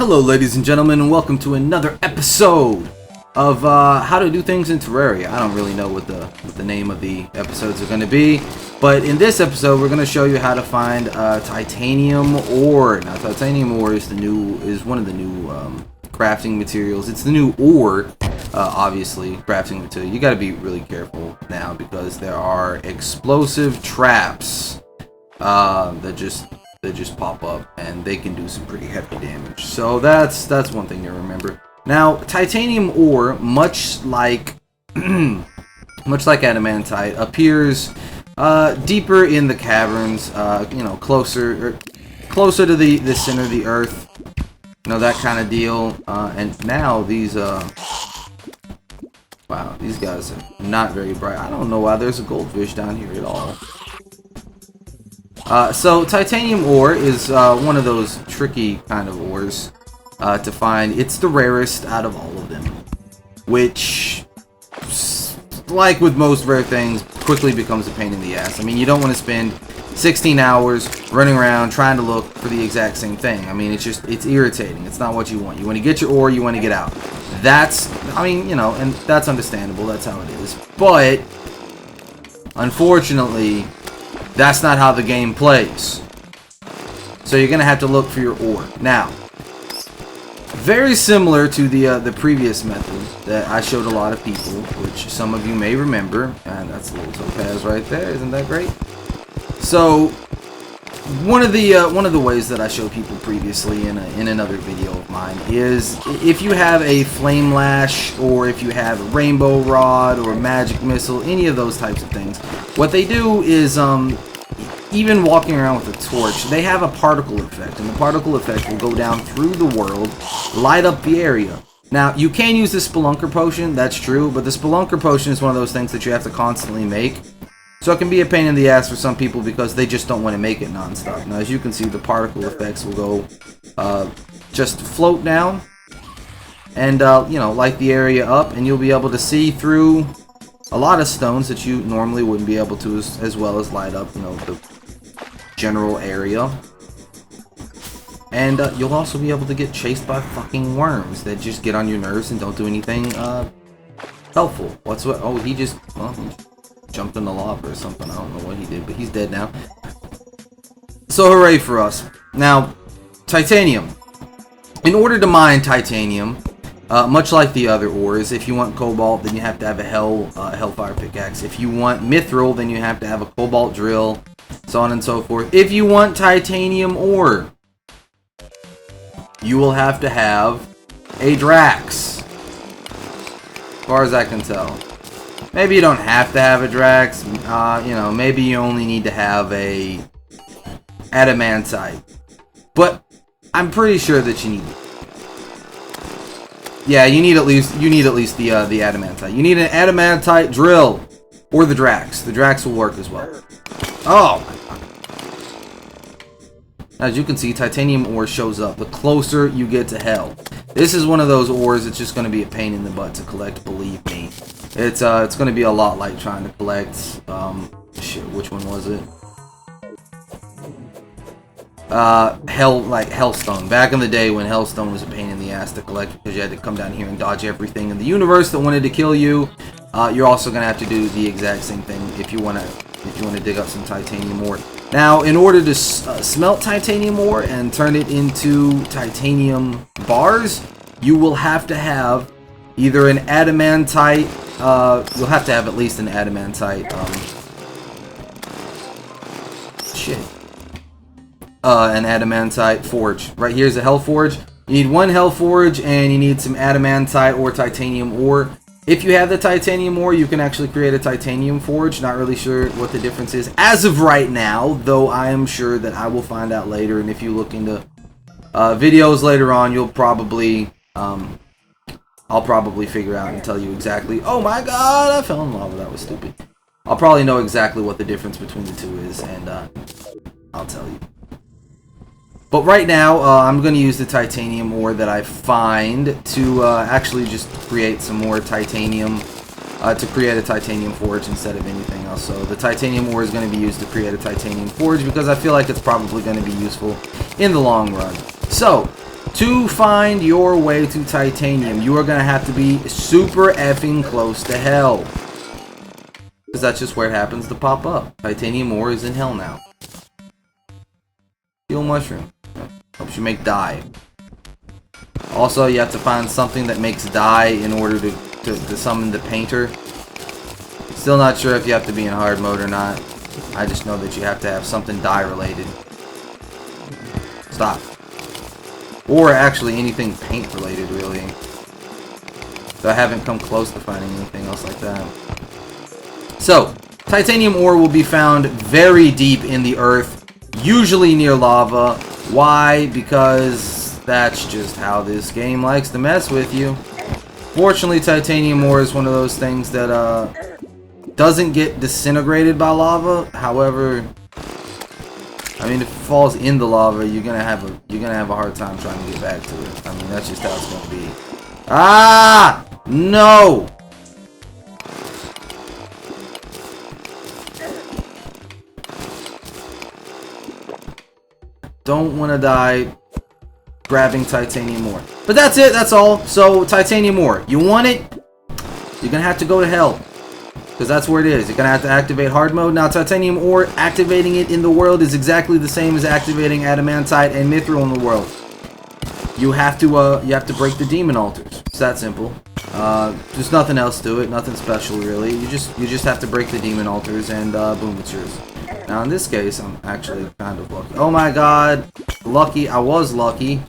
Hello ladies and gentlemen, and welcome to another episode of how to do things in Terraria. I don't really know what the name of the episodes are going to be, but in this episode we're going to show you how to find titanium ore. Now titanium ore is one of the new crafting materials. It's the new ore, obviously, crafting material. You got to be really careful now because there are explosive traps that just pop up, and they can do some pretty heavy damage. So that's one thing to remember. Now, titanium ore, much like adamantite, appears deeper in the caverns. You know, closer to the center of the earth. You know, that kind of deal. And now these wow, these guys are not very bright. I don't know why there's a goldfish down here at all. So titanium ore is one of those tricky kind of ores to find. It's the rarest out of all of them, which, like with most rare things, quickly becomes a pain in the ass. I mean, you don't want to spend 16 hours running around trying to look for the exact same thing. I mean, it's irritating. It's not what you want. You want to get your ore, you want to get out. I mean, you know, and that's understandable. That's how it is. But unfortunately, that's not how the game plays. So you're gonna have to look for your ore. Now, very similar to the previous method that I showed a lot of people, which some of you may remember, and that's a little topaz right there. Isn't that great? So one of the ways that I showed people previously in another video of mine is if you have a flame lash, or if you have a rainbow rod or a magic missile, any of those types of things, what they do is even walking around with a torch, they have a particle effect, and the particle effect will go down through the world, light up the area. Now, you can use the Spelunker potion, that's true, but the Spelunker potion is one of those things that you have to constantly make. So it can be a pain in the ass for some people because they just don't want to make it non-stop. Now, as you can see, the particle effects will go just float down and, you know, light the area up, and you'll be able to see through a lot of stones that you normally wouldn't be able to, as well as light up, you know, the general area. And you'll also be able to get chased by fucking worms that just get on your nerves and don't do anything helpful. Oh, he just jumped in the lava or something. I don't know what he did, but he's dead now. So hooray for us. Now, titanium. In order to mine titanium, much like the other ores, if you want cobalt, then you have to have a hellfire pickaxe. If you want mithril, then you have to have a cobalt drill, so on and so forth. If you want titanium ore, you will have to have a Drax, as far as I can tell. Maybe you don't have to have a Drax. You know, maybe you only need to have a adamantite, but I'm pretty sure that you need. Yeah, you need at least the adamantite. You need an adamantite drill or the Drax. The Drax will work as well. Oh my God. As you can see, titanium ore shows up the closer you get to hell. This is one of those ores that's just going to be a pain in the butt to collect. Believe me, it's going to be a lot like trying to collect shit. Which one was it? Hellstone. Back in the day when Hellstone was a pain in the ass to collect because you had to come down here and dodge everything in the universe that wanted to kill you. You're also gonna have to do the exact same thing if you wanna dig up some titanium ore. Now, in order to smelt titanium ore and turn it into titanium bars, you will have to have either an adamantite. You'll have to have at least an adamantite. An adamantite forge. Right here's a hell forge. You need one hell forge, and you need some adamantite or titanium ore. If you have the titanium ore, you can actually create a titanium forge. Not really sure what the difference is as of right now, though I am sure that I will find out later. And if you look into videos later on, you'll probably I'll probably figure out and tell you exactly. Oh my God, I fell in lava. That was stupid. I'll probably know exactly what the difference between the two is, and I'll tell you. But right now, I'm going to use the titanium ore that I find to actually just create some more titanium, to create a titanium forge instead of anything else. So the titanium ore is going to be used to create a titanium forge because I feel like it's probably going to be useful in the long run. So, To find your way to titanium, you are going to have to be super effing close to hell. Because that's just where it happens to pop up. Titanium ore is in hell now. Steel mushroom. Helps you make dye. Also, you have to find something that makes dye in order to summon the painter. Still not sure if you have to be in hard mode or not. I just know that you have to have something dye related. Stop. Or actually anything paint related, really. So I haven't come close to finding anything else like that. So, titanium ore will be found very deep in the earth, usually near lava. Why? Because that's just how this game likes to mess with you. Fortunately, titanium ore is one of those things that doesn't get disintegrated by lava. However, I mean, if it falls in the lava, you're gonna have a hard time trying to get back to it. I mean, that's just how it's gonna be. Ah! No! Don't want to die grabbing titanium ore. But that's it, that's all. So, titanium ore. You want it? You're gonna have to go to hell. Because that's where it is. You're going to have to activate hard mode. Now, titanium ore, activating it in the world is exactly the same as activating adamantite and mithril in the world. You have to break the demon altars. It's that simple. There's nothing else to it. Nothing special, really. You just have to break the demon altars and boom, it's yours. Now, in this case, I'm actually kind of lucky. Oh my god. Lucky. I was lucky.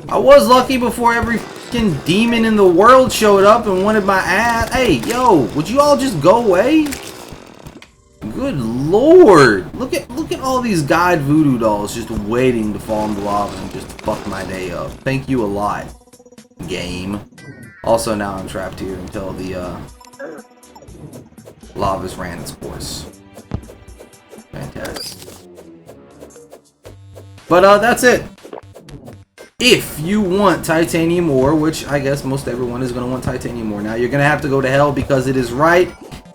I was lucky before every fucking demon in the world showed up and wanted my ass. Hey, yo, would you all just go away? Good lord. Look at all these god voodoo dolls just waiting to fall in the lava and just fuck my day up. Thank you a lot, game. Also, now I'm trapped here until the lava's ran its course. Fantastic. But that's it. If you want titanium ore, which I guess most everyone is going to want titanium ore now, you're going to have to go to hell because it is right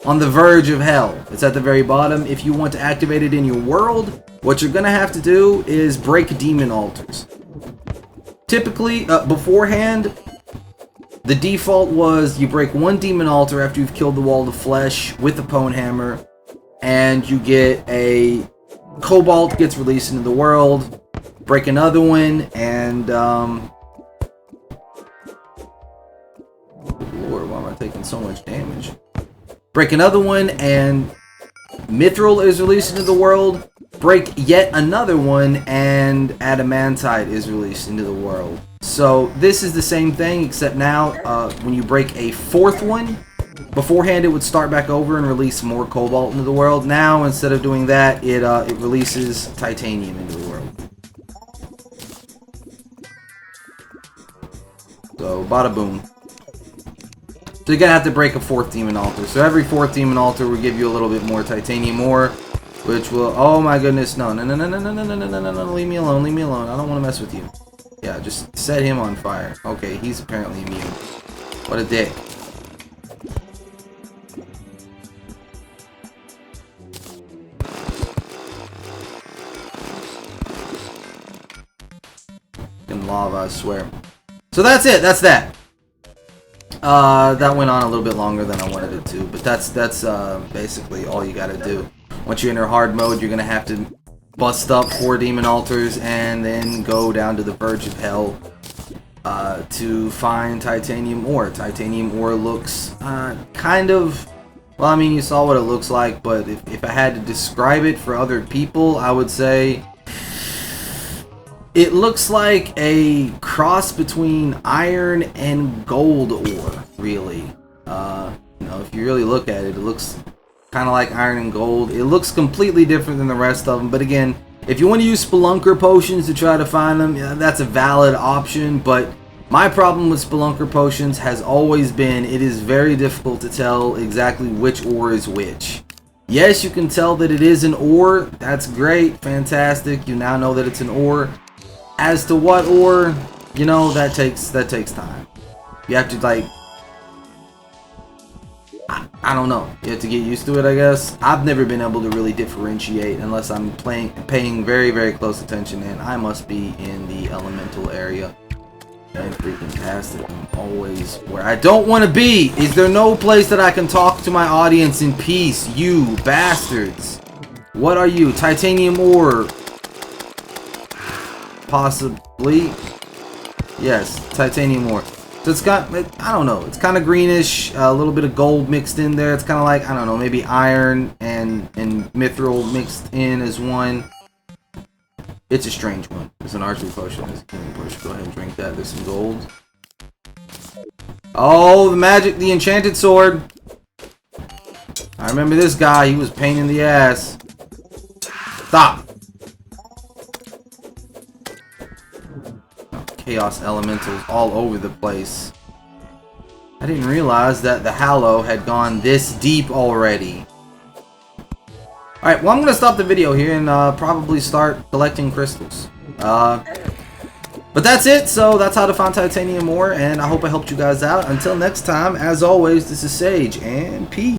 on the verge of hell. It's at the very bottom. If you want to activate it in your world, what you're going to have to do is break demon altars. Typically, beforehand, the default was you break one demon altar after you've killed the wall of flesh with the pwn hammer, and you get a cobalt gets released into the world. Break another one, and good lord, why am I taking so much damage? Break another one, and mithril is released into the world. Break yet another one, and adamantite is released into the world. So this is the same thing, except now when you break a fourth one, beforehand it would start back over and release more cobalt into the world. Now instead of doing that, it releases titanium into the world. So, bada boom. So you're gonna have to break a fourth demon altar. So every fourth demon altar will give you a little bit more titanium ore, which will. Oh my goodness, no, no, no, no, no, no, no, no, no, no, no, leave me alone, leave me alone. I don't want to mess with you. Yeah, just set him on fire. Okay, he's apparently immune. What a dick. In lava, I swear. So that's it. That's that. That went on a little bit longer than I wanted it to, but that's basically all you gotta do. Once you enter hard mode, you're gonna have to bust up 4 demon altars and then go down to the verge of hell to find titanium ore. Titanium ore looks kind of. Well, I mean, you saw what it looks like, but if I had to describe it for other people, I would say. It looks like a cross between iron and gold ore, really. You know, if you really look at it, it looks kind of like iron and gold. It looks completely different than the rest of them, but again, if you want to use spelunker potions to try to find them, yeah, that's a valid option, but my problem with spelunker potions has always been it is very difficult to tell exactly which ore is which. Yes, you can tell that it is an ore. That's great, fantastic. You now know that it's an ore. As to what ore, you know, that takes time. You have to, like, I don't know. You have to get used to it, I guess. I've never been able to really differentiate unless I'm paying very, very close attention, and I must be in the elemental area. And freaking bastard, I'm always where I don't want to be. Is there no place that I can talk to my audience in peace? You bastards. What are you? Titanium ore. Possibly. Yes, titanium ore. So it's got, I don't know, it's kind of greenish, a little bit of gold mixed in there. It's kind of like, I don't know, maybe iron and mithril mixed in as one. It's a strange one. It's an archery potion. It's a healing potion. Go ahead and drink that. There's some gold. Oh, the magic, the enchanted sword. I remember this guy. He was a pain in the ass. Stop. Chaos elementals all over the place. I didn't realize that the Hallow had gone this deep already. Alright, well I'm going to stop the video here and probably start collecting crystals. But that's it, so that's how to find titanium ore, and I hope I helped you guys out. Until next time, as always, this is Sage, and peace.